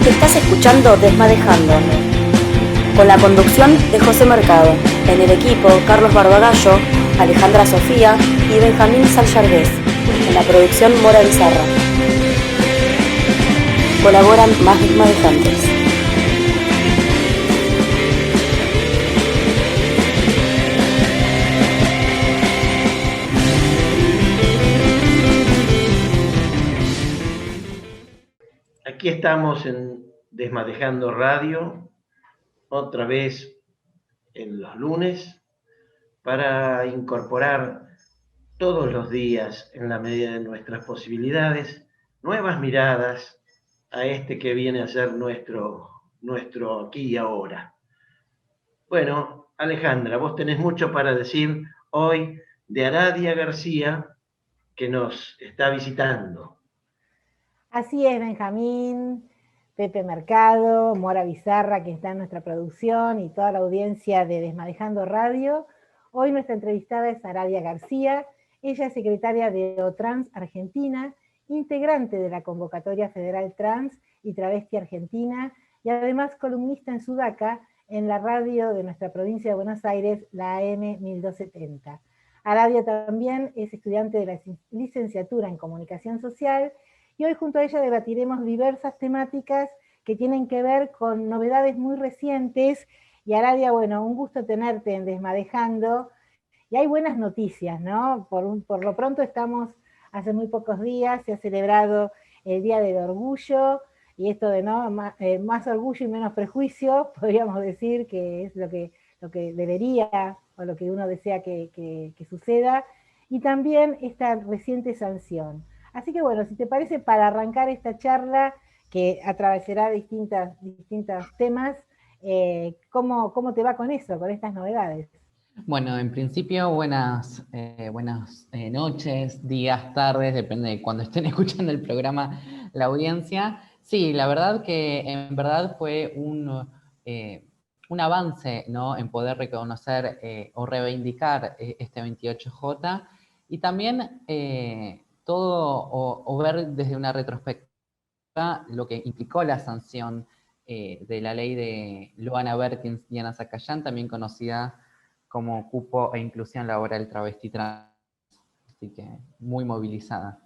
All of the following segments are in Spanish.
Estás escuchando Desmadejando, con la conducción de José Mercado. En el equipo, Carlos Barbagallo, Alejandra Sofía y Benjamín Sallargués. En la producción, Mora Bizarra. Colaboran más desmadejantes. Aquí estamos en Desmadejando Radio, otra vez en los lunes, para incorporar todos los días, en la medida de nuestras posibilidades, nuevas miradas a este que viene a ser nuestro aquí y ahora. Bueno, Alejandra, vos tenés mucho para decir hoy de Aradia García, que nos está visitando. Así es, Benjamín, Pepe Mercado, Mora Bizarra, que está en nuestra producción, y toda la audiencia de Desmadejando Radio. Hoy nuestra entrevistada es Aradia García. Ella es secretaria de OTrans Argentina, integrante de la Convocatoria Federal Trans y Travesti Argentina, y además columnista en Sudaca, en la radio de nuestra provincia de Buenos Aires, la AM 1270. Aradia también es estudiante de la licenciatura en Comunicación Social, y hoy junto a ella debatiremos diversas temáticas que tienen que ver con novedades muy recientes. Y Aradia, bueno, un gusto tenerte en Desmadejando. Y hay buenas noticias, ¿no? Por lo pronto estamos, hace muy pocos días, se ha celebrado el Día del Orgullo, y esto de ¿no? más orgullo y menos prejuicio, podríamos decir que es lo que debería, o lo que uno desea que suceda, y también esta reciente sanción. Así que bueno, si te parece, para arrancar esta charla que atravesará distintos temas, ¿cómo te va con eso, con estas novedades? Bueno, en principio, buenas noches, días, tardes, depende de cuando estén escuchando el programa la audiencia. Sí, la verdad que en verdad fue un avance, ¿no?, en poder reconocer o reivindicar este 28J, y también todo o ver desde una retrospectiva lo que implicó la sanción de la ley de Luana Berkins y Ana Zacayán, también conocida como cupo e inclusión laboral travesti trans. Así que muy movilizada.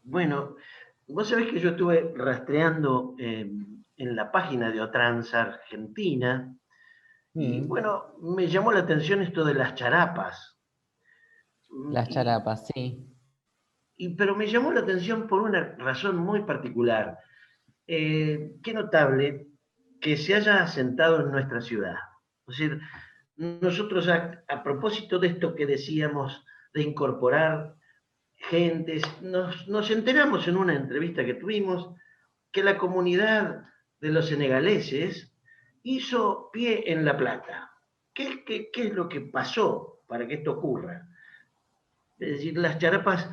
Bueno, vos sabés que yo estuve rastreando en la página de OTrans Argentina, y bueno, me llamó la atención esto de las charapas. Las charapas, sí. Pero me llamó la atención por una razón muy particular. Qué notable que se haya asentado en nuestra ciudad. Es decir, nosotros a propósito de esto que decíamos de incorporar gentes, nos enteramos en una entrevista que tuvimos que la comunidad de los senegaleses hizo pie en La Plata. ¿Qué es lo que pasó para que esto ocurra? Es decir, las charapas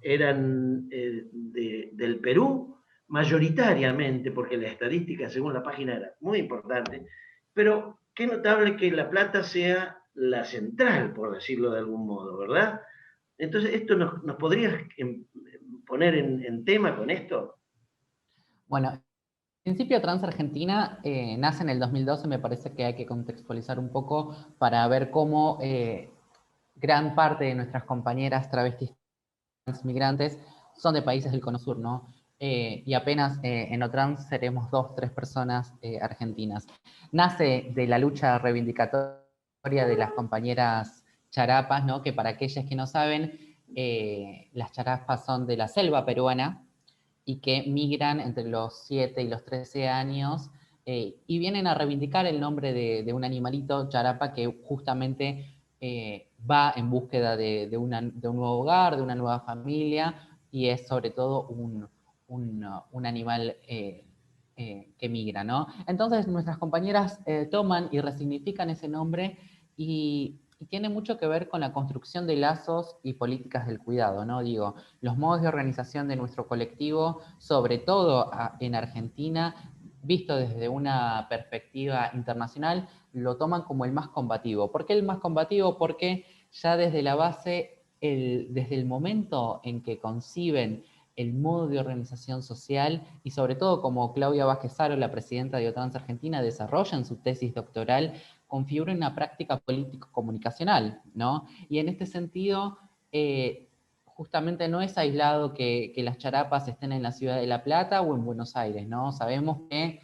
eran del Perú mayoritariamente, porque la estadística según la página era muy importante, pero qué notable que La Plata sea la central, por decirlo de algún modo, ¿verdad? Entonces, ¿esto nos podrías poner en tema con esto? Bueno, en principio Trans Argentina nace en el 2012, me parece que hay que contextualizar un poco para ver cómo gran parte de nuestras compañeras travestis migrantes son de países del Cono Sur, ¿no? Y apenas en OTrans seremos 2-3 personas argentinas. Nace de la lucha reivindicatoria de las compañeras charapas, ¿no? Que para aquellas que no saben, las charapas son de la selva peruana y que migran entre los 7 y los 13 años y vienen a reivindicar el nombre de un animalito charapa que justamente va en búsqueda de un nuevo hogar, de una nueva familia, y es sobre todo un animal que migra, ¿no? Entonces nuestras compañeras toman y resignifican ese nombre, y tiene mucho que ver con la construcción de lazos y políticas del cuidado, ¿no? Digo, los modos de organización de nuestro colectivo, sobre todo en Argentina, visto desde una perspectiva internacional, lo toman como el más combativo. ¿Por qué el más combativo? Porque ya desde la base, desde el momento en que conciben el modo de organización social y sobre todo como Claudia Vázquez Aro, la presidenta de OTRANS Argentina, desarrolla en su tesis doctoral, configura una práctica político-comunicacional, ¿no? Y en este sentido, justamente no es aislado que las charapas estén en la ciudad de La Plata o en Buenos Aires, ¿no? Sabemos que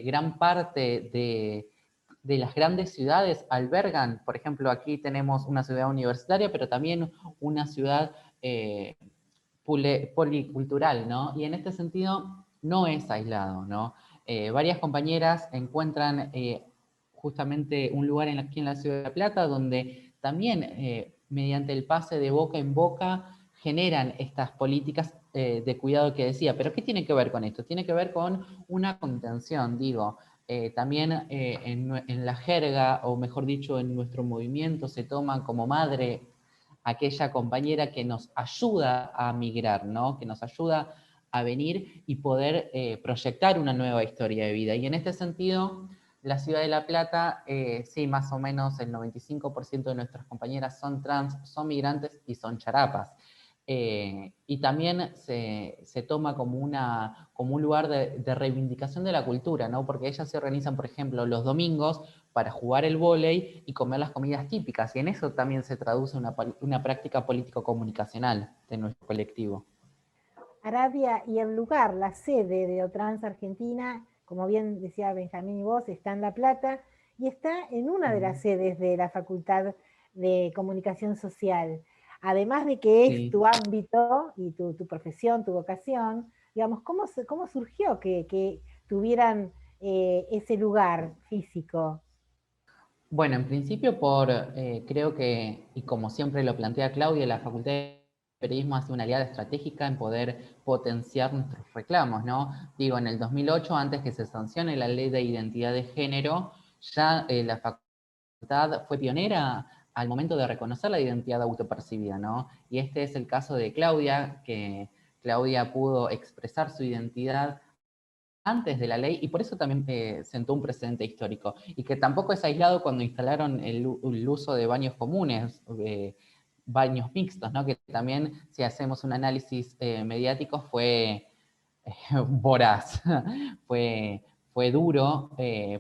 gran parte de las grandes ciudades albergan, por ejemplo, aquí tenemos una ciudad universitaria, pero también una ciudad policultural, ¿no? Y en este sentido no es aislado, ¿no? Varias compañeras encuentran justamente un lugar aquí en la ciudad de La Plata donde también mediante el pase de boca en boca generan estas políticas de cuidado que decía. Pero ¿qué tiene que ver con esto? Tiene que ver con una contención, digo. También en la jerga, o mejor dicho, en nuestro movimiento se toma como madre aquella compañera que nos ayuda a migrar, ¿no? Que nos ayuda a venir y poder proyectar una nueva historia de vida. Y en este sentido, la ciudad de La Plata, sí, más o menos el 95% de nuestras compañeras son trans, son migrantes y son charapas. Y también se toma como un lugar de reivindicación de la cultura, ¿no? Porque ellas se organizan, por ejemplo, los domingos para jugar el vóley y comer las comidas típicas, y en eso también se traduce una práctica político-comunicacional de nuestro colectivo. Aradia, y el lugar, la sede de OTRANS Argentina, como bien decía Benjamín y vos, está en La Plata, y está en una de las sedes de la Facultad de Comunicación Social. Además de que es tu ámbito y tu profesión, tu vocación, digamos, ¿cómo surgió que tuvieran ese lugar físico? Bueno, en principio creo que, y como siempre lo plantea Claudia, la Facultad de Periodismo hace una aliada estratégica en poder potenciar nuestros reclamos, ¿no? Digo, en el 2008, antes que se sancione la Ley de Identidad de Género, ya la facultad fue pionera al momento de reconocer la identidad autopercibida, ¿no? Y este es el caso de Claudia, que Claudia pudo expresar su identidad antes de la ley, y por eso también sentó un precedente histórico, y que tampoco es aislado cuando instalaron el uso de baños comunes, baños mixtos, ¿no? Que también, si hacemos un análisis mediático, fue voraz, fue duro,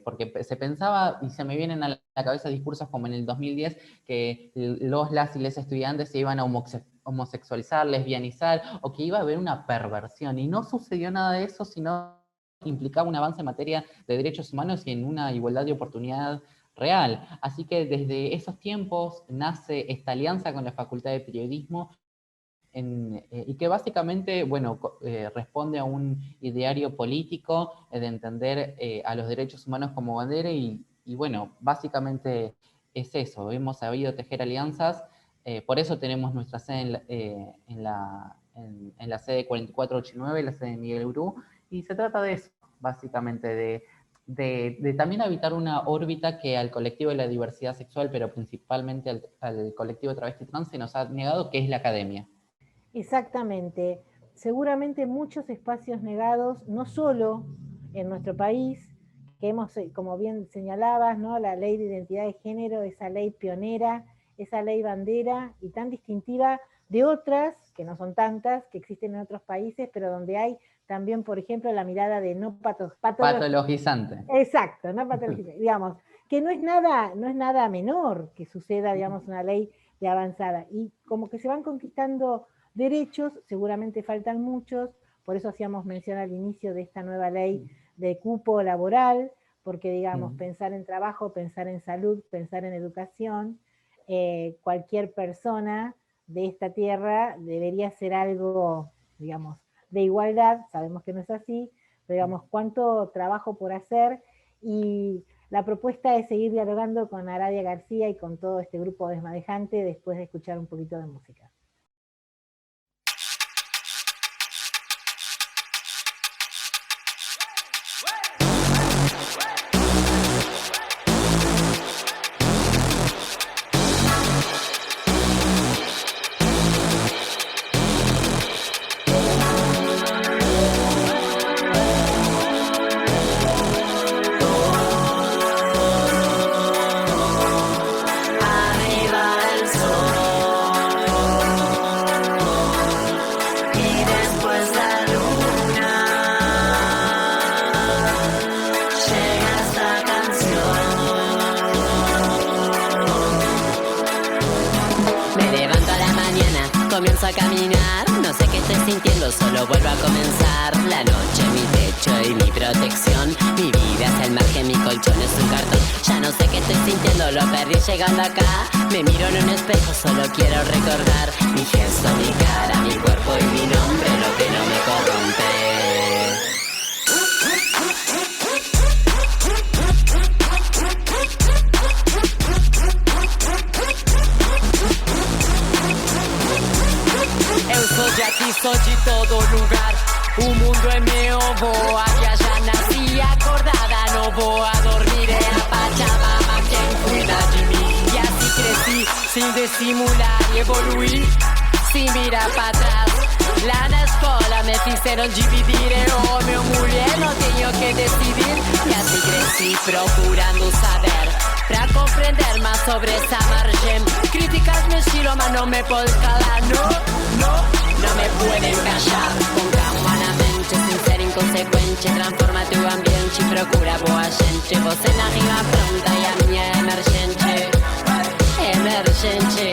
porque se pensaba, y se me vienen a la cabeza discursos como en el 2010, que las y les estudiantes se iban a homosexualizar, lesbianizar, o que iba a haber una perversión, y no sucedió nada de eso, sino que implicaba un avance en materia de derechos humanos y en una igualdad de oportunidad real. Así que desde esos tiempos nace esta alianza con la Facultad de Periodismo, y que básicamente, bueno, responde a un ideario político de entender a los derechos humanos como bandera, y bueno, básicamente es eso. Hemos sabido tejer alianzas, por eso tenemos nuestra sede en la sede 4489, la sede de Miguel Urú, y se trata de eso, básicamente, de también habitar una órbita que al colectivo de la diversidad sexual, pero principalmente al colectivo travesti trans, se nos ha negado, que es la academia. Exactamente. Seguramente muchos espacios negados, no solo en nuestro país, que hemos, como bien señalabas, ¿no? La ley de identidad de género, esa ley pionera, esa ley bandera y tan distintiva de otras, que no son tantas, que existen en otros países, pero donde hay también, por ejemplo, la mirada de no patologizante. Exacto, no patologizante. Digamos, que no es nada menor que suceda, digamos, una ley de avanzada. Y como que se van conquistando derechos, seguramente faltan muchos, por eso hacíamos mención al inicio de esta nueva ley de cupo laboral, porque, digamos, pensar en trabajo, pensar en salud, pensar en educación, cualquier persona de esta tierra debería ser algo, digamos, de igualdad. Sabemos que no es así, pero, digamos, cuánto trabajo por hacer, y la propuesta es seguir dialogando con Aradia García y con todo este grupo desmadejante después de escuchar un poquito de música. Arriba el sol. comienzo a caminar. No sé qué estoy sintiendo, solo vuelvo a comenzar. La noche, mi techo y mi protección. Mi vida es el margen, mi colchón es un cartón. Ya no sé qué estoy sintiendo, lo perdí llegando acá. Me miro en un espejo, solo quiero recordar mi gesto, mi cara, mi cuerpo y mi nombre, lo que no me corrompe. Eu sou de aqui, sou de todo lugar. O mundo é meu, vou a viajar. Nasci acordada, não vou a dormir. É a Pachamama quem cuida de mim. E assim cresci, sem dissimular e evoluir, sem virar pra trás. Lá na escola me fizeram dividir. É homem ou mulher, não tenho que decidir. E assim cresci procurando saber, pra compreender más sobre esa margen. Críticas mi estilo, mas no me puedes calar. No me pueden callar. Con calma na mente, sin ser inconsecuente. Transforma tu ambiente y procura boa gente. Você na rima pronta e a minha é emergente. Emergente.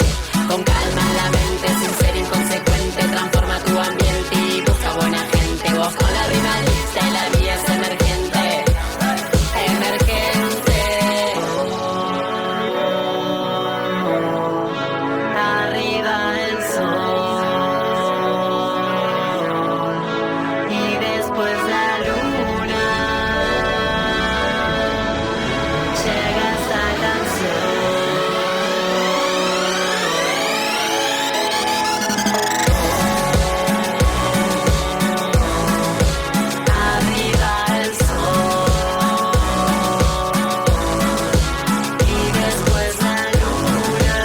Con calma en la mente, sin ser inconsecuente. Transforma tu ambiente y busca buena gente. Vos con la rima lista y la mía es emergente. Emergente. Arriba el sol y después la luna. Llega esta canción. Arriba el sol y después la luna.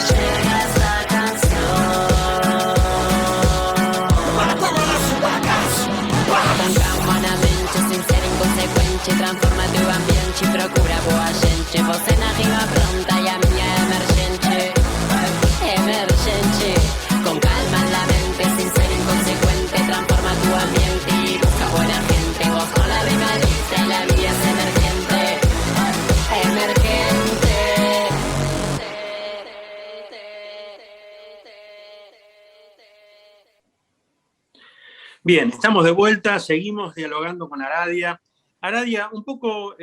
Llega esta canción. Con calma na mente, sin ser inconsecuente. Transforma tu ambiente y procura boa gente. Você na rima pronta e a minha é emergente. Emergente. Con calma en la mente, sin ser inconsecuente. Transforma tu ambiente y busca buena gente. Vos con la rima lista y la mía es emergente. Emergente. Bien, estamos de vuelta, seguimos dialogando con Aradia. Aradia, un poco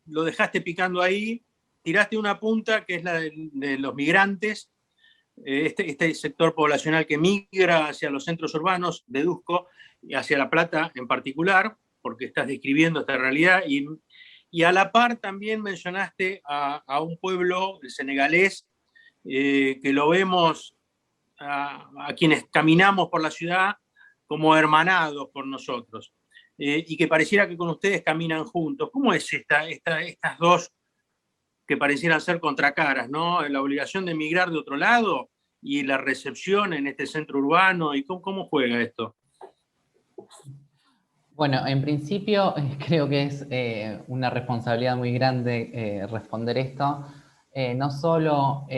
lo dejaste picando ahí, tiraste una punta que es la de los migrantes, este sector poblacional que migra hacia los centros urbanos, deduzco, y hacia La Plata en particular, porque estás describiendo esta realidad, y a la par también mencionaste a un pueblo senegalés que lo vemos a quienes caminamos por la ciudad como hermanados por nosotros, y que pareciera que con ustedes caminan juntos. ¿Cómo es estas dos que parecieran ser contracaras, ¿no? La obligación de emigrar de otro lado y la recepción en este centro urbano, ¿y cómo juega esto? Bueno, en principio creo que es una responsabilidad muy grande responder esto, no solo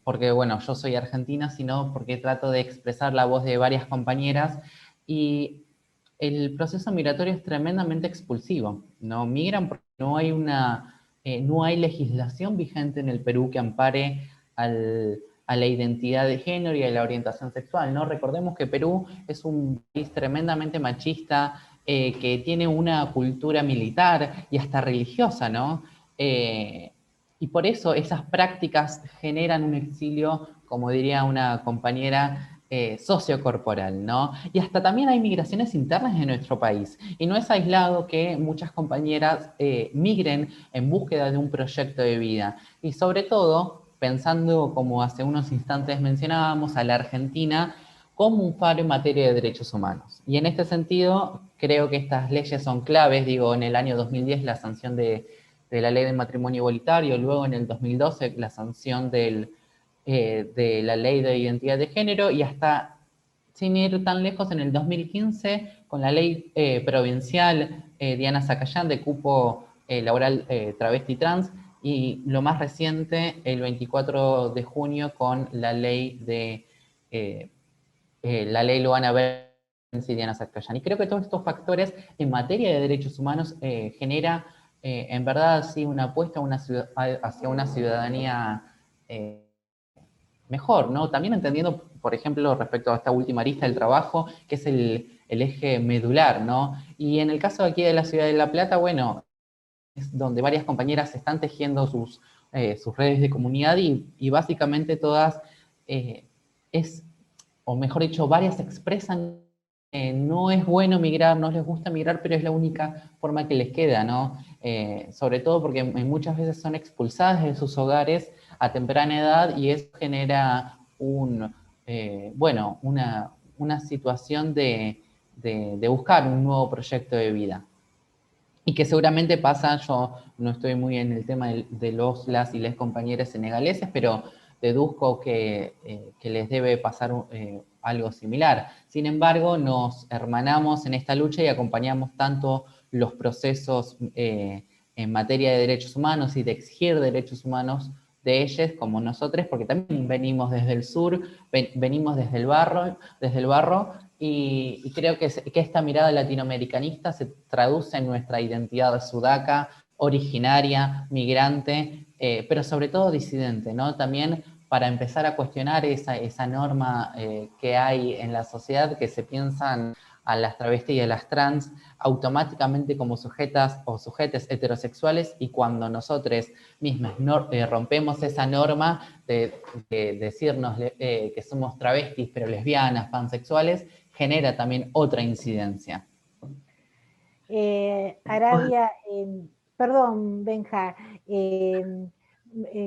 porque, bueno, yo soy argentina, sino porque trato de expresar la voz de varias compañeras y el proceso migratorio es tremendamente expulsivo, ¿no? Migran porque no hay legislación vigente en el Perú que ampare a la identidad de género y a la orientación sexual, ¿no? Recordemos que Perú es un país tremendamente machista, que tiene una cultura militar y hasta religiosa, ¿no? Y por eso esas prácticas generan un exilio, como diría una compañera, sociocorporal, ¿no? Y hasta también hay migraciones internas en nuestro país. Y no es aislado que muchas compañeras migren en búsqueda de un proyecto de vida. Y sobre todo, pensando, como hace unos instantes mencionábamos, a la Argentina como un faro en materia de derechos humanos. Y en este sentido, creo que estas leyes son claves. Digo, en el año 2010 la sanción de la ley de matrimonio igualitario, luego en el 2012 la sanción de la ley de identidad de género, y hasta, sin ir tan lejos, en el 2015 con la ley provincial Diana Zacayán de cupo laboral travesti trans, y lo más reciente, el 24 de junio, con la ley Luana Berens y Diana Zacayán. Y creo que todos estos factores en materia de derechos humanos genera en verdad sí una apuesta hacia una ciudadanía mejor, ¿no? También entendiendo, por ejemplo, respecto a esta última arista del trabajo, que es el eje medular, ¿no? Y en el caso de aquí de la ciudad de La Plata, bueno, es donde varias compañeras están tejiendo sus redes de comunidad y básicamente todas o mejor dicho, varias expresan que no es bueno migrar, no les gusta migrar, pero es la única forma que les queda, ¿no? Sobre todo porque muchas veces son expulsadas de sus hogares a temprana edad y eso genera una situación de buscar un nuevo proyecto de vida. Y que seguramente pasa, yo no estoy muy en el tema de las y les compañeras senegaleses, pero deduzco que les debe pasar algo similar. Sin embargo, nos hermanamos en esta lucha y acompañamos tanto los procesos en materia de derechos humanos y de exigir derechos humanos de ellos como nosotros, porque también venimos desde el sur, venimos desde el barro, y creo que esta mirada latinoamericanista se traduce en nuestra identidad sudaca, originaria, migrante, pero sobre todo disidente, ¿no? También para empezar a cuestionar esa norma que hay en la sociedad, que se piensan a las travestis y a las trans automáticamente como sujetas o sujetes heterosexuales, y cuando nosotros mismas rompemos esa norma de decirnos que somos travestis pero lesbianas, pansexuales, genera también otra incidencia. Aradia, perdón, Benja,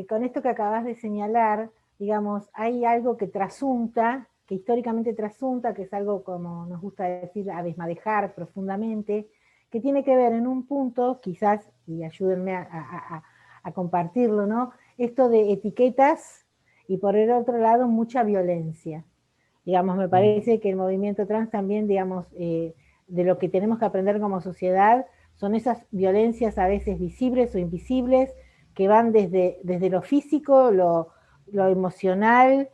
con esto que acabas de señalar, digamos, hay algo que trasunta, que históricamente trasunta, que es algo, como nos gusta decir, a desmadejar profundamente, que tiene que ver en un punto, quizás, y ayúdenme a compartirlo, ¿no? Esto de etiquetas y por el otro lado mucha violencia. Digamos, me parece que el movimiento trans también, digamos, de lo que tenemos que aprender como sociedad, son esas violencias a veces visibles o invisibles, que van desde lo físico, lo emocional,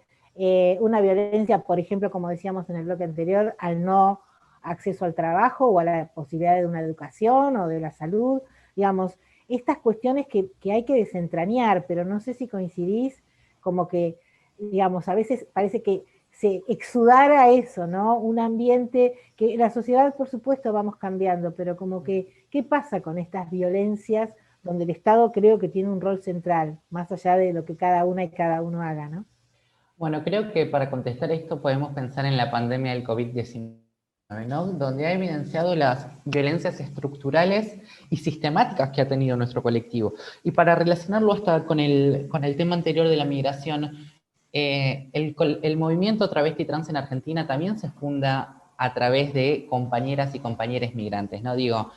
una violencia, por ejemplo, como decíamos en el bloque anterior, al no acceso al trabajo o a la posibilidad de una educación o de la salud, digamos, estas cuestiones que hay que desentrañar, pero no sé si coincidís, como que, digamos, a veces parece que se exudara eso, ¿no? Un ambiente que la sociedad, por supuesto, vamos cambiando, pero como que, ¿qué pasa con estas violencias donde el Estado creo que tiene un rol central, más allá de lo que cada una y cada uno haga, ¿no? Bueno, creo que para contestar esto podemos pensar en la pandemia del COVID-19, ¿no? Donde ha evidenciado las violencias estructurales y sistemáticas que ha tenido nuestro colectivo. Y para relacionarlo hasta con el tema anterior de la migración, el movimiento travesti trans en Argentina también se funda a través de compañeras y compañeros migrantes, ¿no? Digo,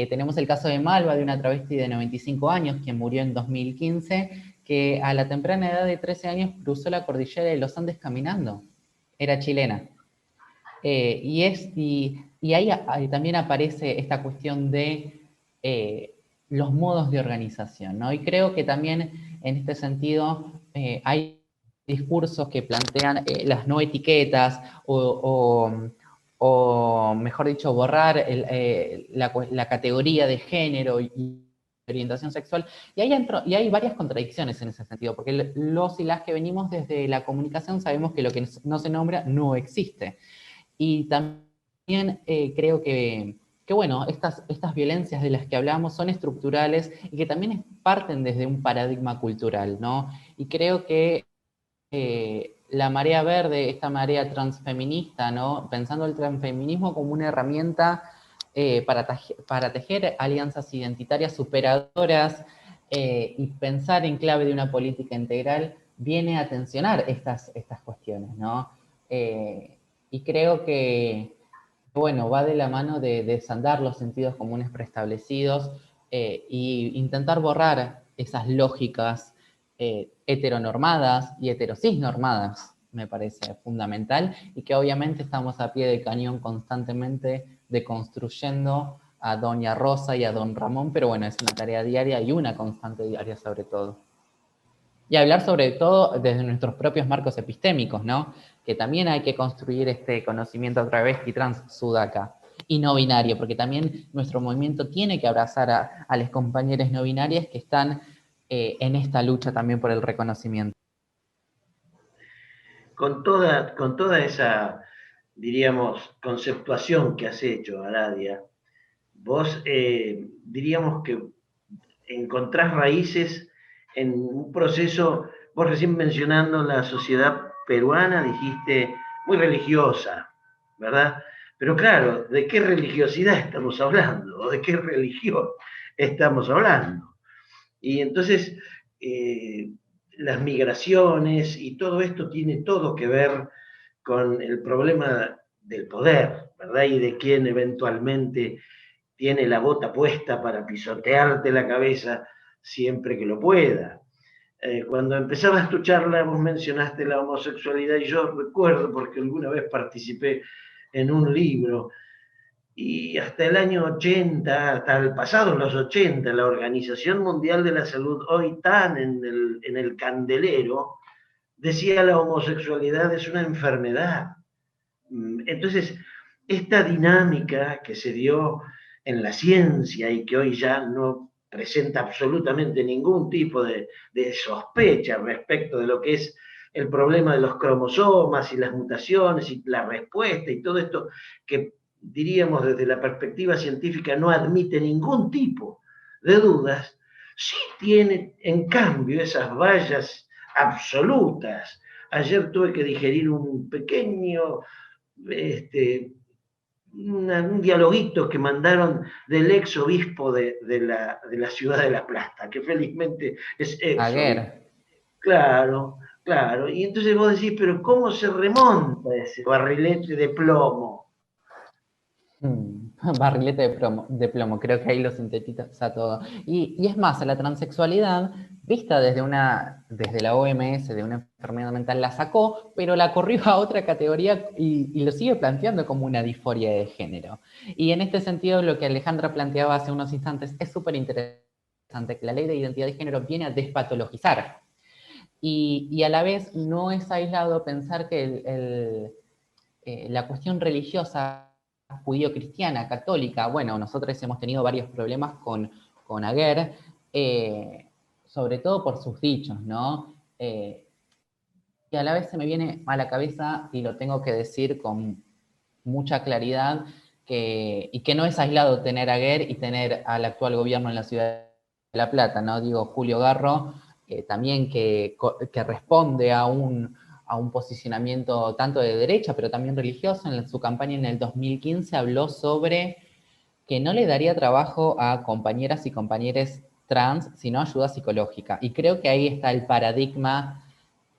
tenemos el caso de Malva, de una travesti de 95 años, quien murió en 2015, que a la temprana edad de 13 años cruzó la cordillera de los Andes caminando. Era chilena. Y ahí también aparece esta cuestión de los modos de organización, ¿no? Y creo que también en este sentido hay discursos que plantean las no etiquetas o mejor dicho, borrar la categoría de género y orientación sexual, y hay varias contradicciones en ese sentido, porque los y las que venimos desde la comunicación sabemos que lo que no se nombra no existe. Y también creo que bueno, estas violencias de las que hablamos son estructurales y que también parten desde un paradigma cultural, ¿no? Y creo que la marea verde, esta marea transfeminista, ¿no? Pensando el transfeminismo como una herramienta para tejer alianzas identitarias superadoras y pensar en clave de una política integral, viene a tensionar estas cuestiones, ¿no? Y creo que, bueno, va de la mano de desandar los sentidos comunes preestablecidos e intentar borrar esas lógicas heteronormadas y heterocisnormadas, me parece fundamental, y que obviamente estamos a pie de cañón constantemente deconstruyendo a Doña Rosa y a Don Ramón, pero bueno, es una tarea diaria y una constante diaria sobre todo. Y hablar sobre todo desde nuestros propios marcos epistémicos, ¿no? Que también hay que construir este conocimiento travesti trans sudaca y no binario, porque también nuestro movimiento tiene que abrazar a las compañeras no binarias que están en esta lucha también por el reconocimiento. con toda esa, diríamos, conceptuación que has hecho, Aradia, vos diríamos que encontrás raíces en un proceso, vos recién mencionando la sociedad peruana, dijiste muy religiosa, ¿verdad? Pero claro, ¿de qué religiosidad estamos hablando? ¿O de qué religión estamos hablando? Y entonces, las migraciones y todo esto tiene todo que ver con el problema del poder, ¿verdad? Y de quién eventualmente tiene la bota puesta para pisotearte la cabeza siempre que lo pueda. Cuando empezabas tu charla, vos mencionaste la homosexualidad y yo recuerdo, porque alguna vez participé en un libro, y hasta el año 80, hasta el pasado los 80, la Organización Mundial de la Salud, hoy tan en el candelero, decía la homosexualidad es una enfermedad. Entonces, esta dinámica que se dio en la ciencia y que hoy ya no presenta absolutamente ningún tipo de sospecha respecto de lo que es el problema de los cromosomas y las mutaciones y la respuesta y todo esto que diríamos desde la perspectiva científica no admite ningún tipo de dudas, sí tiene en cambio esas vallas absolutas. Ayer tuve que digerir un pequeño un dialoguito que mandaron del ex obispo de la ciudad de La Plata, que felizmente es ex. Aguer. Claro, y entonces vos decís, pero ¿cómo se remonta ese barrilete de plomo? Barrilete de plomo, creo que ahí lo sintetiza todo. Y es más, la transexualidad, vista desde la OMS, de una enfermedad mental, la sacó, pero la corrió a otra categoría y lo sigue planteando como una disforia de género. Y en este sentido, lo que Alejandra planteaba hace unos instantes es súper interesante, que la ley de identidad de género viene a despatologizar. Y a la vez no es aislado pensar que la cuestión religiosa judío-cristiana, católica, bueno, nosotros hemos tenido varios problemas con Aguer, sobre todo por sus dichos, ¿no? Y a la vez se me viene a la cabeza, y lo tengo que decir con mucha claridad, y que no es aislado tener a Aguer y tener al actual gobierno en la ciudad de La Plata, ¿no? Digo, Julio Garro, también que responde a un posicionamiento tanto de derecha, pero también religioso. En su campaña en el 2015 habló sobre que no le daría trabajo a compañeras y compañeros trans, sino ayuda psicológica. Y creo que ahí está el paradigma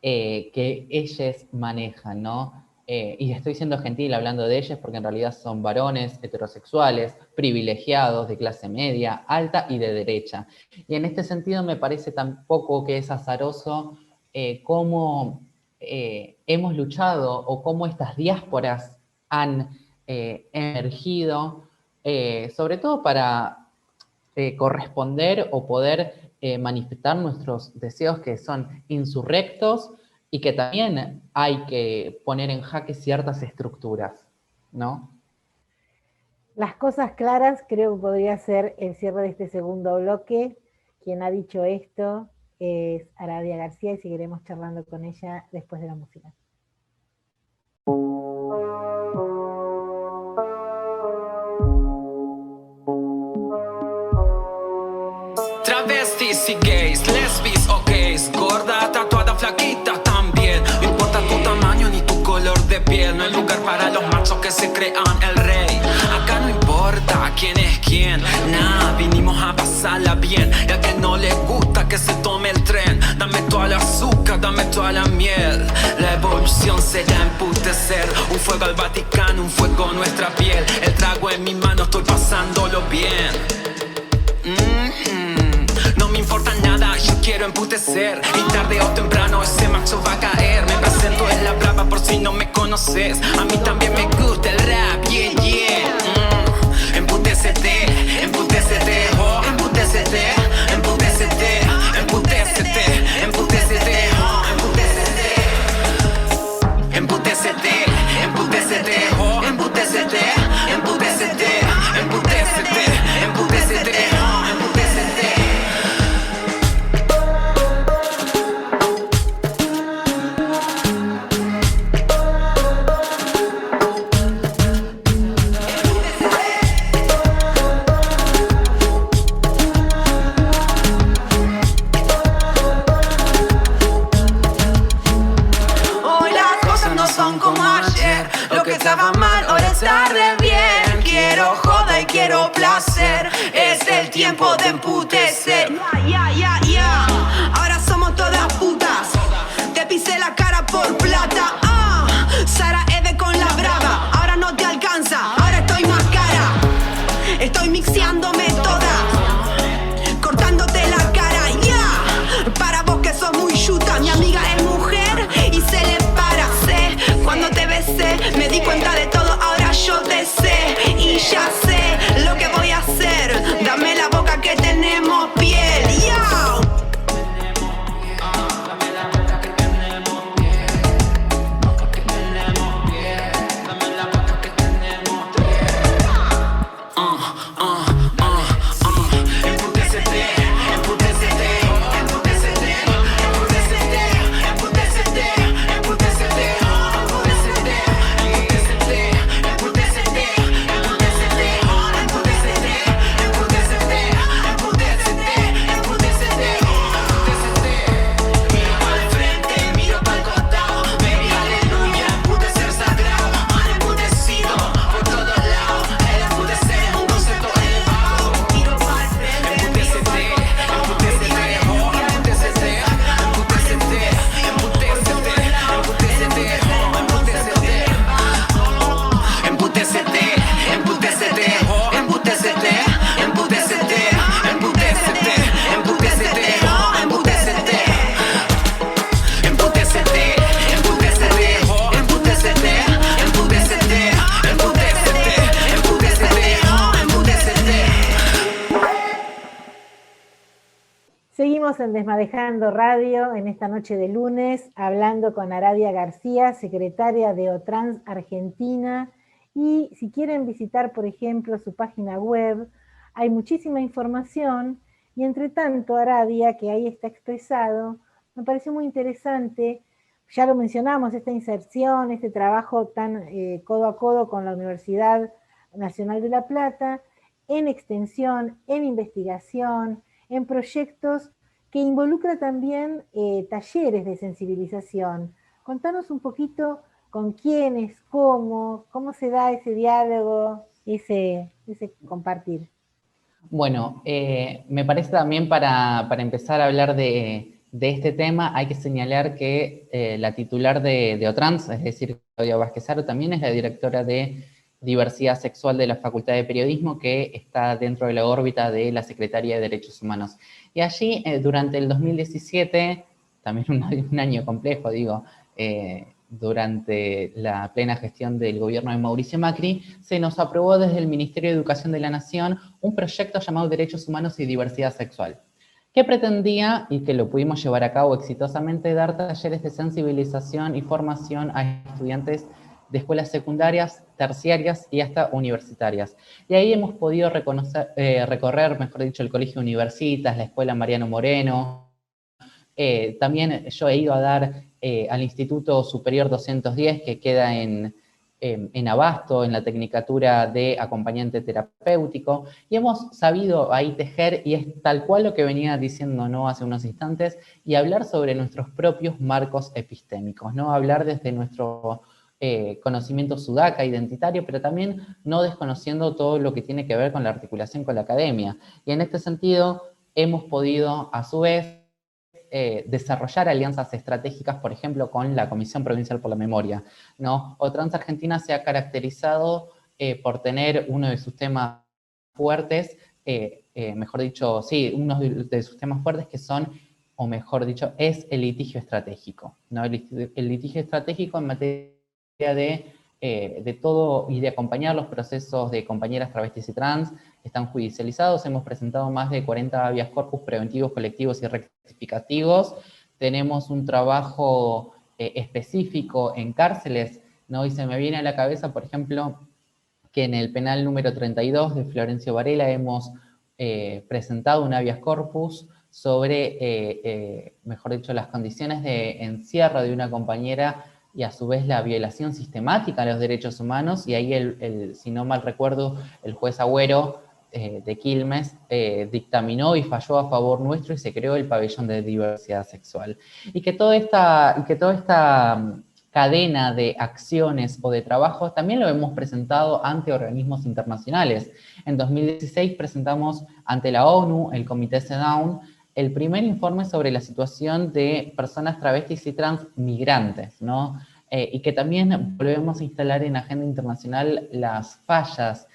que ellos manejan, ¿no? Y estoy siendo gentil hablando de ellos porque en realidad son varones heterosexuales, privilegiados, de clase media, alta y de derecha. Y en este sentido me parece tampoco que es azaroso cómo hemos luchado o cómo estas diásporas han emergido, sobre todo para corresponder o poder manifestar nuestros deseos que son insurrectos y que también hay que poner en jaque ciertas estructuras, ¿no? Las cosas claras creo que podría ser el cierre de este segundo bloque. Quien ha dicho esto es Aradia García y seguiremos charlando con ella después de la música. Travestis y gays, lesbis o gays, gorda, tatuada, flaquita también. No importa tu tamaño ni tu color de piel, no hay lugar para los machos que se crean el rey. Acá no importa quién es quién, nada, vinimos a pasarla bien. Y al que no le gusta que se tome el tren, dame toda la azúcar, dame toda la miel. La evolución será emputecer, un fuego al Vaticano, un fuego a nuestra piel. El trago en mi mano, estoy pasándolo bien. No me importa nada, yo quiero emputecer. Y tarde o temprano ese macho va a caer. Me presento en la brava por si no me conoces. A mí también me gusta el rap, yeah, yeah. Emputécete, emputécete, oh, emputécete, emputécete, emputécete, emputécete, oh, emputécete. Emputécete, emputécete, oh, emputécete, emputécete, emputécete, emputécete, oh, emputécete. como ayer. Lo que estaba mal ahora está re bien. Quiero joda y quiero placer. Es el tiempo de emputecer. Ahora somos todas putas. Te pisé la cara por plata. Sara Eve con la brava. Ahora no te alcanza, ahora estoy más cara. Estoy mixeándome toda, cortándote la cara, Para vos que sos muy yuta, mi amiga es mujer y se le para. Sé, cuando te besé, me di cuenta de todo, ahora yo te sé. Y ya sé lo que voy a hacer. Dame la boca que tenemos piel, Seguimos en Desmadejando Radio en esta noche de lunes, hablando con Aradia García, secretaria de OTRANS Argentina. Y si quieren visitar, por ejemplo, su página web, hay muchísima información. Y entre tanto, Aradia, que ahí está expresado, me pareció muy interesante, ya lo mencionamos, esta inserción, este trabajo tan codo a codo con la Universidad Nacional de La Plata, en extensión, en investigación, en proyectos que involucra también talleres de sensibilización. Contanos un poquito con quiénes, cómo se da ese diálogo, ese compartir. Bueno, me parece también para empezar a hablar de este tema, hay que señalar que la titular de OTRANS, es decir, Claudia Vázquez-Aro, también es la directora de Diversidad Sexual de la Facultad de Periodismo, que está dentro de la órbita de la Secretaría de Derechos Humanos. Y allí, durante el 2017, también un año complejo, digo, durante la plena gestión del gobierno de Mauricio Macri, se nos aprobó desde el Ministerio de Educación de la Nación un proyecto llamado Derechos Humanos y Diversidad Sexual, que pretendía, y que lo pudimos llevar a cabo exitosamente, dar talleres de sensibilización y formación a estudiantes de escuelas secundarias, terciarias y hasta universitarias. Y ahí hemos podido recorrer, mejor dicho, el Colegio Universitas, la Escuela Mariano Moreno. También yo he ido a dar al Instituto Superior 210, que queda en Abasto, en la Tecnicatura de Acompañante Terapéutico, y hemos sabido ahí tejer, y es tal cual lo que venía diciendo, ¿no?, hace unos instantes, y hablar sobre nuestros propios marcos epistémicos, ¿no? Hablar desde nuestro conocimiento sudaca, identitario, pero también no desconociendo todo lo que tiene que ver con la articulación con la academia. Y en este sentido hemos podido, a su vez, desarrollar alianzas estratégicas, por ejemplo, con la Comisión Provincial por la Memoria, ¿no? OTRANS Argentina se ha caracterizado por tener uno de sus temas fuertes, mejor dicho, sí, uno de sus temas fuertes que son, o mejor dicho, es el litigio estratégico, ¿no? El litigio estratégico en materia de todo y de acompañar los procesos de compañeras travestis y trans, están judicializados. Hemos presentado más de 40 habeas corpus preventivos, colectivos y rectificativos. Tenemos un trabajo específico en cárceles, ¿no? Y se me viene a la cabeza, por ejemplo, que en el penal número 32 de Florencio Varela hemos presentado un habeas corpus sobre, mejor dicho, las condiciones de encierro de una compañera y a su vez la violación sistemática a los derechos humanos, y ahí, si no mal recuerdo, el juez Agüero de Quilmes dictaminó y falló a favor nuestro y se creó el pabellón de diversidad sexual. Y que toda esta cadena de acciones o de trabajo, también lo hemos presentado ante organismos internacionales. En 2016 presentamos ante la ONU, el Comité CEDAW, el primer informe sobre la situación de personas travestis y trans migrantes, ¿no? Y que también volvemos a instalar en agenda internacional las fallas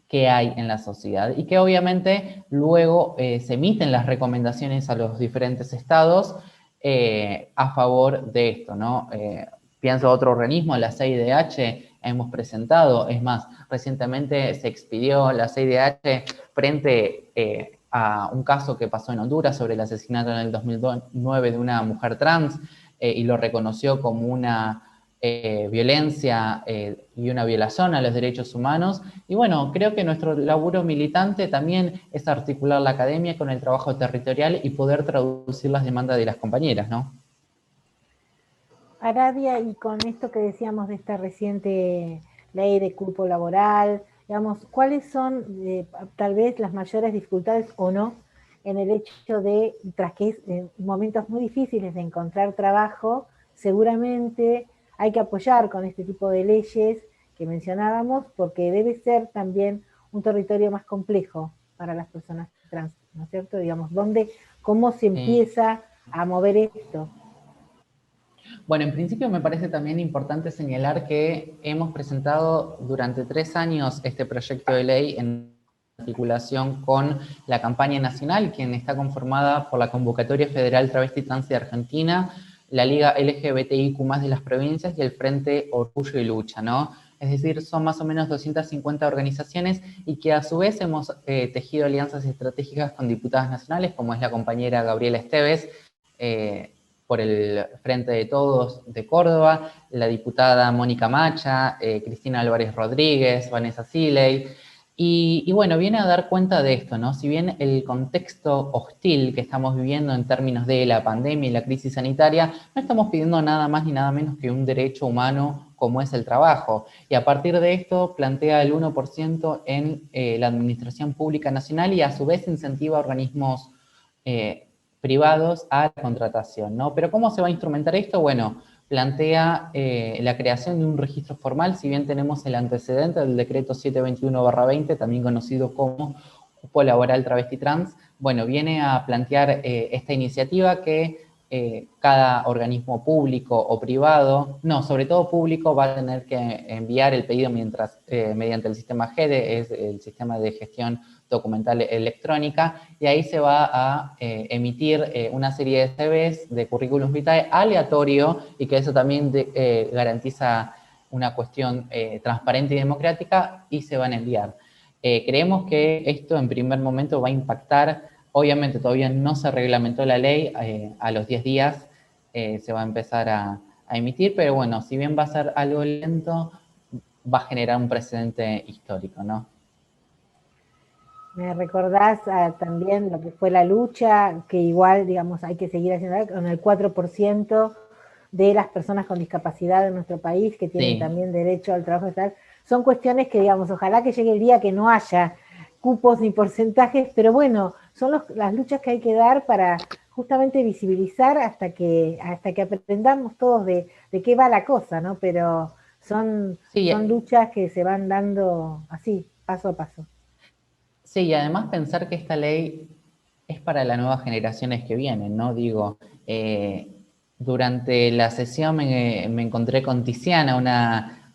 que hay en la sociedad y que obviamente luego se emiten las recomendaciones a los diferentes estados a favor de esto, ¿no? Pienso otro organismo, la CIDH, hemos presentado, es más, recientemente se expidió la CIDH frente a un caso que pasó en Honduras sobre el asesinato en el 2009 de una mujer trans y lo reconoció como una violencia y una violación a los derechos humanos. Y bueno, creo que nuestro laburo militante también es articular la academia con el trabajo territorial y poder traducir las demandas de las compañeras, ¿no? Aradia, y con esto que decíamos de esta reciente ley de cupo laboral, digamos, ¿cuáles son tal vez las mayores dificultades o no en el hecho de, tras que es momentos muy difíciles de encontrar trabajo, seguramente hay que apoyar con este tipo de leyes que mencionábamos, porque debe ser también un territorio más complejo para las personas trans, ¿no es cierto? Digamos, ¿cómo se empieza a mover esto? Bueno, en principio me parece también importante señalar que hemos presentado durante 3 años este proyecto de ley en articulación con la campaña nacional, quien está conformada por la Convocatoria Federal Travesti Trans de Argentina, la Liga LGBTIQ+ de las provincias y el Frente Orgullo y Lucha, ¿no? Es decir, son más o menos 250 organizaciones y que a su vez hemos tejido alianzas estratégicas con diputadas nacionales, como es la compañera Gabriela Esteves, por el Frente de Todos de Córdoba, la diputada Mónica Macha, Cristina Álvarez Rodríguez, Vanessa Siley, y bueno, viene a dar cuenta de esto, ¿no? Si bien el contexto hostil que estamos viviendo en términos de la pandemia y la crisis sanitaria, no estamos pidiendo nada más ni nada menos que un derecho humano como es el trabajo. Y a partir de esto plantea el 1% en la Administración Pública Nacional y a su vez incentiva a organismos privados a la contratación, ¿no? Pero ¿cómo se va a instrumentar esto? Bueno, plantea la creación de un registro formal, si bien tenemos el antecedente del decreto 721/20, también conocido como cupo laboral travesti trans, bueno, viene a plantear esta iniciativa que cada organismo público o privado, no, sobre todo público, va a tener que enviar el pedido mediante el sistema GEDE, es el sistema de gestión documental electrónica, y ahí se va a emitir una serie de CVs, de currículum vitae aleatorio, y que eso también garantiza una cuestión transparente y democrática, y se van a enviar. Creemos que esto en primer momento va a impactar, obviamente todavía no se reglamentó la ley, a los 10 días se va a empezar a emitir, pero bueno, si bien va a ser algo lento, va a generar un precedente histórico, ¿no? Me recordás también lo que fue la lucha, que igual, digamos, hay que seguir haciendo con el 4% de las personas con discapacidad en nuestro país, que tienen también derecho al trabajo estatal. Son cuestiones que, digamos, ojalá que llegue el día que no haya cupos ni porcentajes, pero bueno, son las luchas que hay que dar para justamente visibilizar hasta que aprendamos todos de qué va la cosa, ¿no? Pero son luchas que se van dando así, paso a paso. Sí, y además pensar que esta ley es para las nuevas generaciones que vienen, ¿no? Digo, durante la sesión me encontré con Tiziana,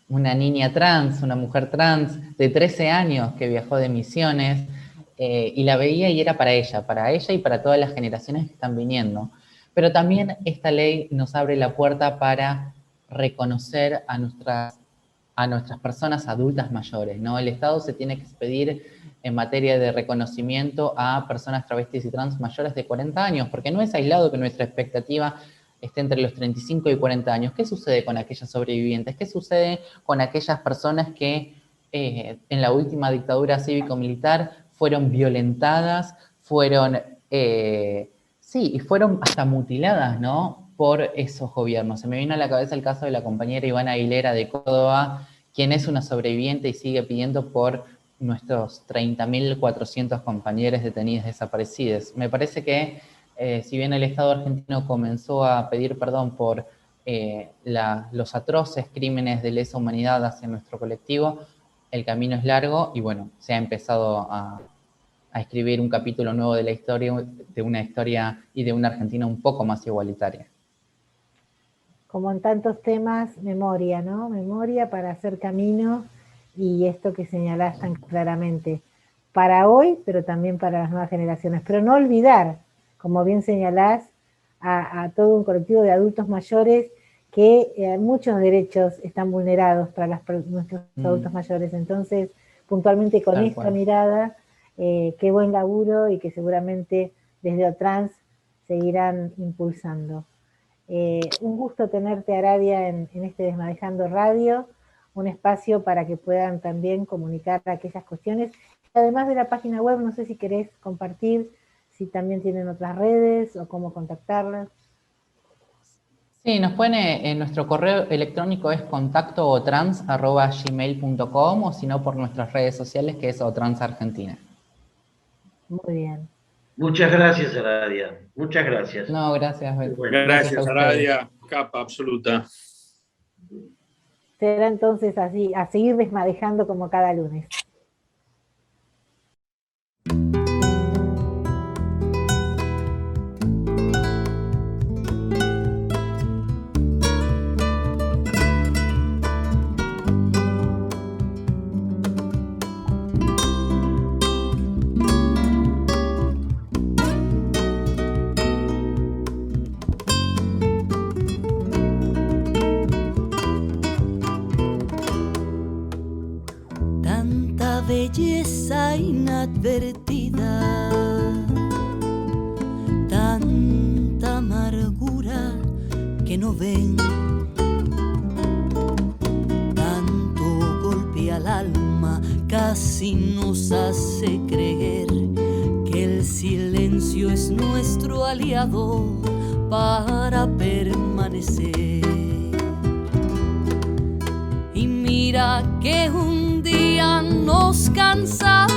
una niña trans, una mujer trans de 13 años que viajó de Misiones, y la veía y era para ella y para todas las generaciones que están viniendo. Pero también esta ley nos abre la puerta para reconocer a nuestras personas adultas mayores, ¿no? El Estado se tiene que expedir en materia de reconocimiento a personas travestis y trans mayores de 40 años, porque no es aislado que nuestra expectativa esté entre los 35 y 40 años. ¿Qué sucede con aquellas sobrevivientes? ¿Qué sucede con aquellas personas que en la última dictadura cívico-militar fueron violentadas, fueron hasta mutiladas, ¿no?, por esos gobiernos? Se me vino a la cabeza el caso de la compañera Ivana Aguilera de Córdoba, quien es una sobreviviente y sigue pidiendo por nuestros 30.400 compañeros detenidos desaparecidos. Me parece que si bien el Estado argentino comenzó a pedir perdón por los atroces crímenes de lesa humanidad hacia nuestro colectivo, el camino es largo y bueno, se ha empezado a escribir un capítulo nuevo de la historia, de una historia y de una Argentina un poco más igualitaria. Como en tantos temas, memoria, ¿no? Memoria para hacer camino y esto que señalás tan claramente, para hoy, pero también para las nuevas generaciones. Pero no olvidar, como bien señalás, a todo un colectivo de adultos mayores que muchos derechos están vulnerados para nuestros adultos mayores. Entonces, puntualmente con esta mirada, qué buen laburo y que seguramente desde OTRANS seguirán impulsando. Un gusto tenerte, Aradia, en este Desmadejando Radio, un espacio para que puedan también comunicar aquellas cuestiones. Además de la página web, no sé si querés compartir, si también tienen otras redes o cómo contactarlas. Sí, nos pueden, en nuestro correo electrónico es contactootrans@gmail.com o si no por nuestras redes sociales que es Otrans Argentina. Muy bien. Muchas gracias, Aradia. Muchas gracias. No, gracias. Gracias, Aradia, capa absoluta. Será entonces así, a seguir desmadejando como cada lunes. Belleza inadvertida, tanta amargura que no ven, tanto golpe al alma casi nos hace creer que el silencio es nuestro aliado para permanecer. Y mira que un día nos cansamos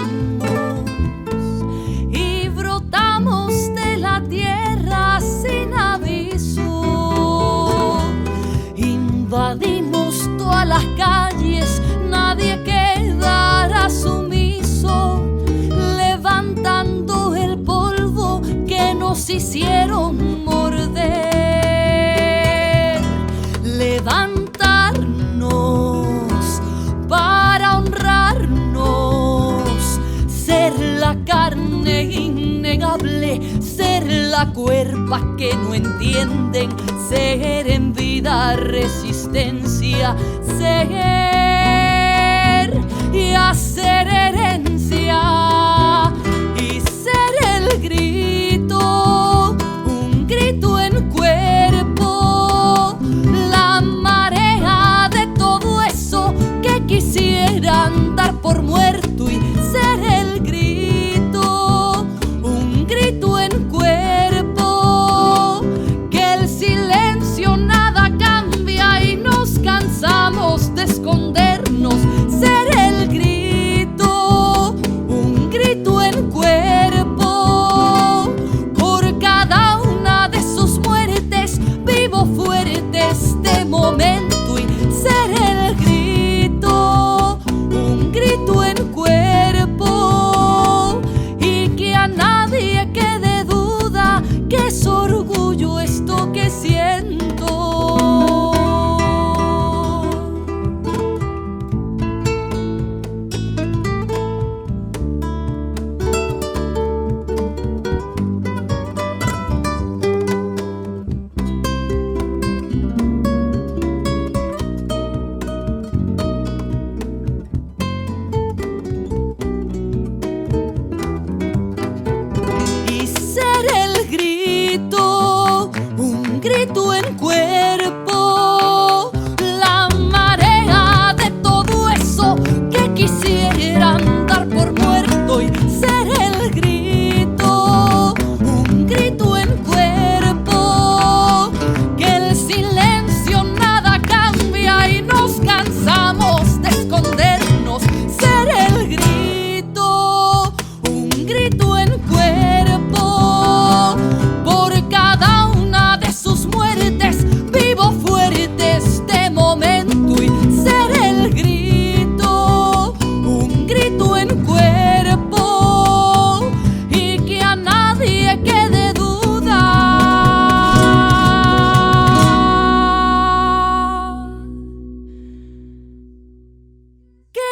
y brotamos de la tierra sin aviso. Invadimos todas las calles, nadie quedará sumiso, levantando el polvo que nos hicieron morder. Levantarnos para honrarnos, ser la carne innegable, ser la cuerpa que no entienden, ser en vida resistencia, ser y hacer herencia y ser el grito, un grito en cuerpo, la marea de todo eso que quisieran dar por muerto y ser el grito, un grito en cuerpo, que el silencio nada cambia y nos cansamos de escondernos, ser el grito.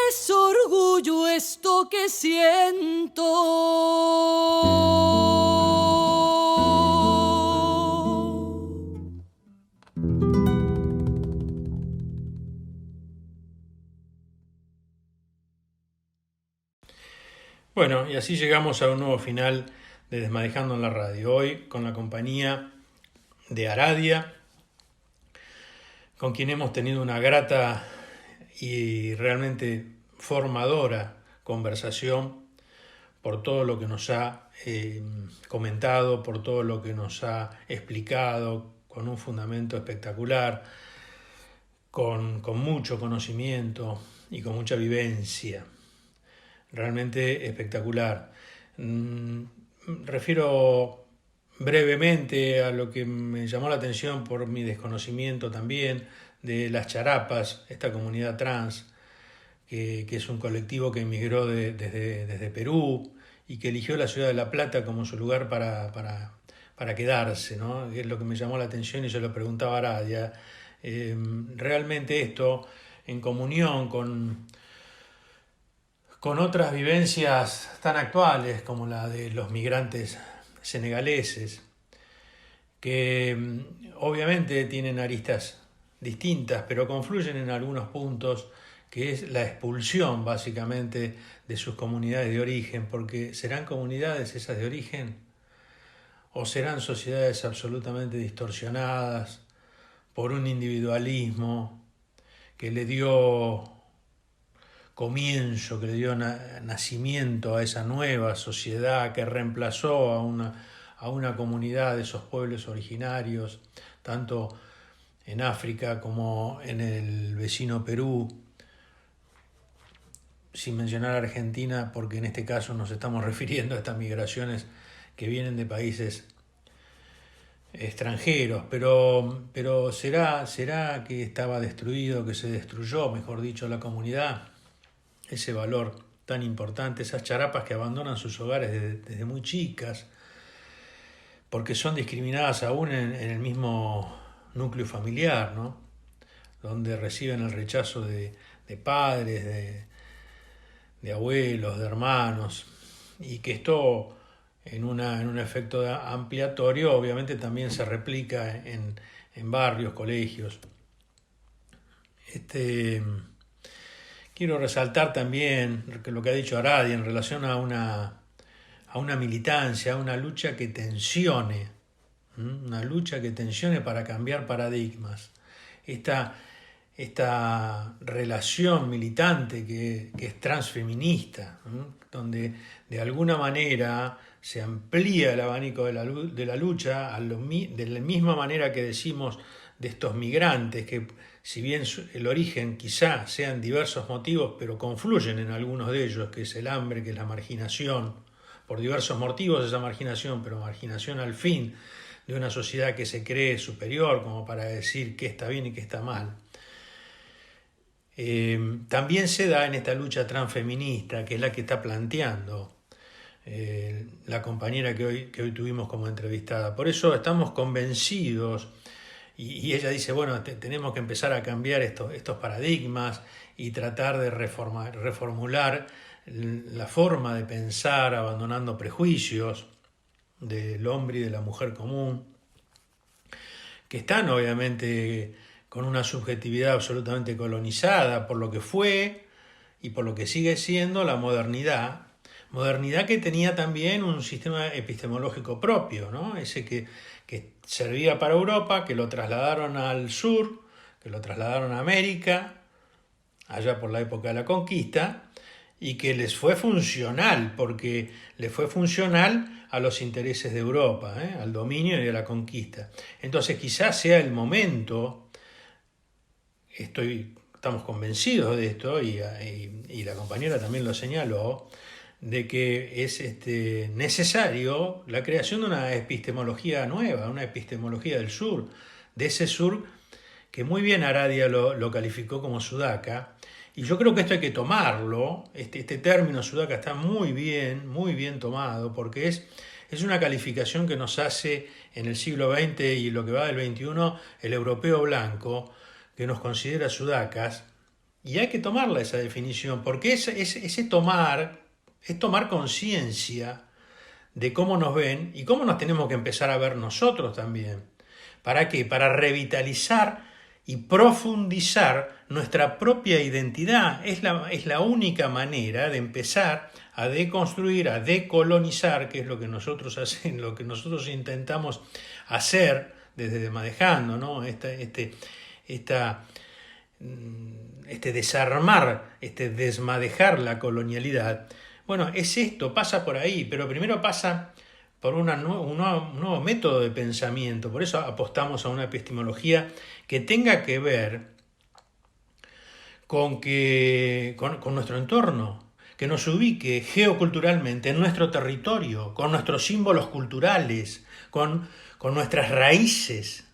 es orgullo esto que siento. Bueno, y así llegamos a un nuevo final de Desmadejando en la Radio. Hoy con la compañía de Aradia, con quien hemos tenido una grata y realmente formadora conversación por todo lo que nos ha comentado, por todo lo que nos ha explicado, con un fundamento espectacular, con mucho conocimiento y con mucha vivencia. Realmente espectacular. Refiero brevemente a lo que me llamó la atención por mi desconocimiento también de las charapas, esta comunidad trans, que es un colectivo que emigró desde Perú y que eligió la ciudad de La Plata como su lugar para quedarse, ¿no? Es lo que me llamó la atención y se lo preguntaba a Aradia. Realmente esto, en comunión con otras vivencias tan actuales como la de los migrantes senegaleses, que obviamente tienen aristas distintas, pero confluyen en algunos puntos, que es la expulsión básicamente de sus comunidades de origen, porque ¿serán comunidades esas de origen? ¿O serán sociedades absolutamente distorsionadas por un individualismo que le dio comienzo, que le dio nacimiento a esa nueva sociedad que reemplazó a una comunidad de esos pueblos originarios, tanto en África como en el vecino Perú, sin mencionar Argentina, porque en este caso nos estamos refiriendo a estas migraciones que vienen de países extranjeros, pero ¿será que estaba destruido, que se destruyó, mejor dicho, la comunidad? Ese valor tan importante, esas charapas que abandonan sus hogares desde muy chicas, porque son discriminadas aún en el mismo núcleo familiar, ¿no? Donde reciben el rechazo de padres, de abuelos, de hermanos, y que esto en un efecto ampliatorio obviamente también se replica en barrios, colegios. Quiero resaltar también lo que ha dicho Aradia en relación a una militancia, a una lucha que tensione, para cambiar paradigmas. Esta relación militante que es transfeminista, donde de alguna manera se amplía el abanico de la lucha, de la misma manera que decimos de estos migrantes, que si bien el origen quizá sean diversos motivos, pero confluyen en algunos de ellos, que es el hambre, que es la marginación, por diversos motivos esa marginación, pero marginación al fin de una sociedad que se cree superior, como para decir qué está bien y qué está mal. También se da en esta lucha transfeminista, que es la que está planteando la compañera que hoy tuvimos como entrevistada. Por eso estamos convencidos, y ella dice, bueno, tenemos que empezar a cambiar estos paradigmas y tratar de reformular la forma de pensar, abandonando prejuicios del hombre y de la mujer común, que están obviamente con una subjetividad absolutamente colonizada por lo que fue y por lo que sigue siendo la modernidad que tenía también un sistema epistemológico propio, ¿no? Ese que servía para Europa, que lo trasladaron al sur, que lo trasladaron a América, allá por la época de la conquista, y que les fue funcional, porque les fue funcional a los intereses de Europa, al dominio y a la conquista. Entonces quizás sea el momento, estamos convencidos de esto, y la compañera también lo señaló, de que es necesario la creación de una epistemología nueva, una epistemología del sur, de ese sur que muy bien Aradia lo calificó como sudaca, y yo creo que esto hay que tomarlo, este término sudaca está muy bien tomado, porque es una calificación que nos hace en el siglo XX y lo que va del XXI el europeo blanco, que nos considera sudacas, Y hay que tomarla esa definición, porque ese tomar es tomar conciencia de cómo nos ven y cómo nos tenemos que empezar a ver nosotros también. ¿Para qué? Para revitalizar y profundizar nuestra propia identidad. Es la única manera de empezar a deconstruir, a decolonizar, que es lo que nosotros hacemos, lo que nosotros intentamos hacer desde Desmadejando, ¿no? Desarmar, desmadejar la colonialidad. Bueno, es esto, pasa por ahí, pero primero pasa por un nuevo método de pensamiento. Por eso apostamos a una epistemología que tenga que ver con nuestro entorno, que nos ubique geoculturalmente en nuestro territorio, con nuestros símbolos culturales, con nuestras raíces.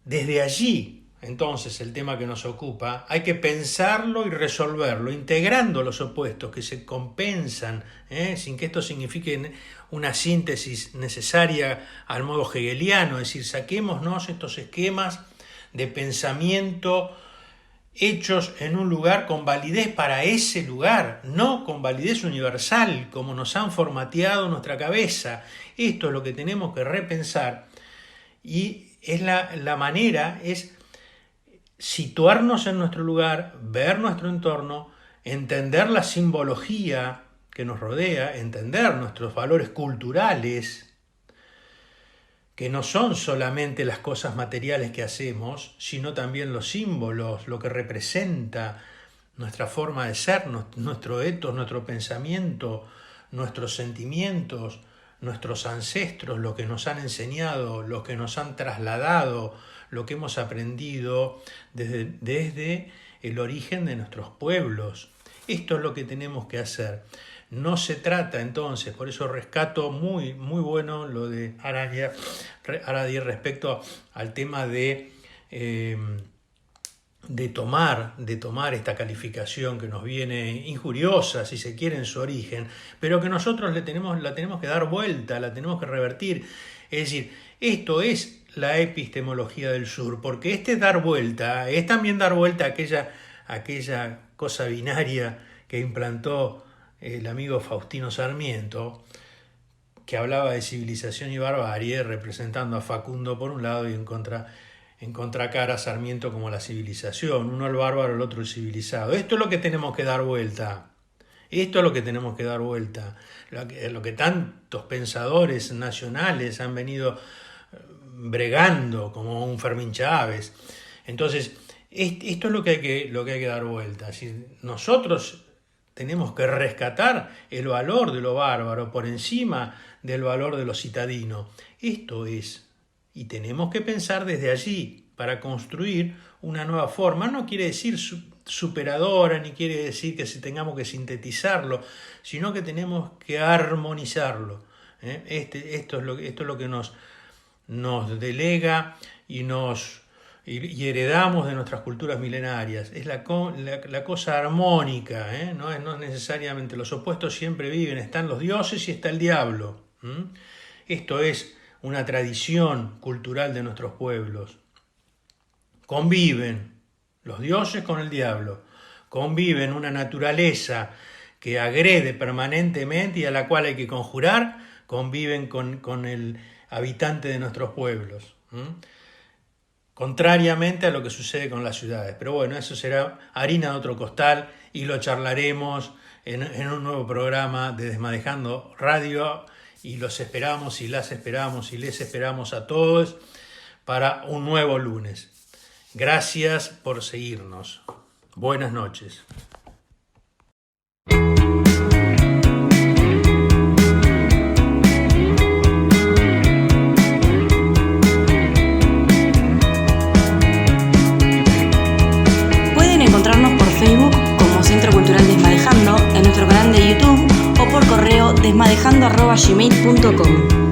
Desde allí, entonces, el tema que nos ocupa, hay que pensarlo y resolverlo, integrando los opuestos que se compensan, sin que esto signifique una síntesis necesaria al modo hegeliano, es decir, saquémonos estos esquemas de pensamiento hechos en un lugar con validez para ese lugar, no con validez universal, como nos han formateado nuestra cabeza. Esto es lo que tenemos que repensar, y es la manera, es situarnos en nuestro lugar, ver nuestro entorno, entender la simbología que nos rodea, entender nuestros valores culturales, que no son solamente las cosas materiales que hacemos, sino también los símbolos, lo que representa nuestra forma de ser, nuestro ethos, nuestro pensamiento, nuestros sentimientos, nuestros ancestros, lo que nos han enseñado, lo que nos han trasladado, lo que hemos aprendido desde el origen de nuestros pueblos. Esto es lo que tenemos que hacer. No se trata entonces, por eso rescato muy bueno lo de Aradia respecto al tema de tomar esta calificación que nos viene injuriosa, si se quiere, en su origen, pero que nosotros la tenemos que dar vuelta, la tenemos que revertir. Es decir, esto es la epistemología del sur, porque dar vuelta es también dar vuelta a aquella cosa binaria que implantó el amigo Faustino Sarmiento, que hablaba de civilización y barbarie, representando a Facundo por un lado y en contracara a Sarmiento como la civilización, uno el bárbaro, el otro el civilizado. Esto es lo que tenemos que dar vuelta. Lo que tantos pensadores nacionales han venido bregando, como un Fermín Chávez. Entonces, esto es lo que hay que dar vuelta. Así, nosotros tenemos que rescatar el valor de lo bárbaro por encima del valor de lo citadino. Esto es, y tenemos que pensar desde allí para construir una nueva forma. No quiere decir superadora, ni quiere decir que tengamos que sintetizarlo, sino que tenemos que armonizarlo. Esto es lo que nos delega y heredamos de nuestras culturas milenarias. Es la cosa armónica, no es necesariamente los opuestos siempre viven, están los dioses y está el diablo. Esto es una tradición cultural de nuestros pueblos. Conviven los dioses con el diablo, conviven una naturaleza que agrede permanentemente y a la cual hay que conjurar, conviven con el habitante de nuestros pueblos, contrariamente a lo que sucede con las ciudades. Pero bueno, eso será harina de otro costal y lo charlaremos en un nuevo programa de Desmadejando Radio, y los esperamos y las esperamos y les esperamos a todos para un nuevo lunes. Gracias por seguirnos. Buenas noches. Pueden encontrarnos por Facebook como Centro Cultural Desmadejando, en nuestro canal de YouTube o por correo desmadejando@gmail.com.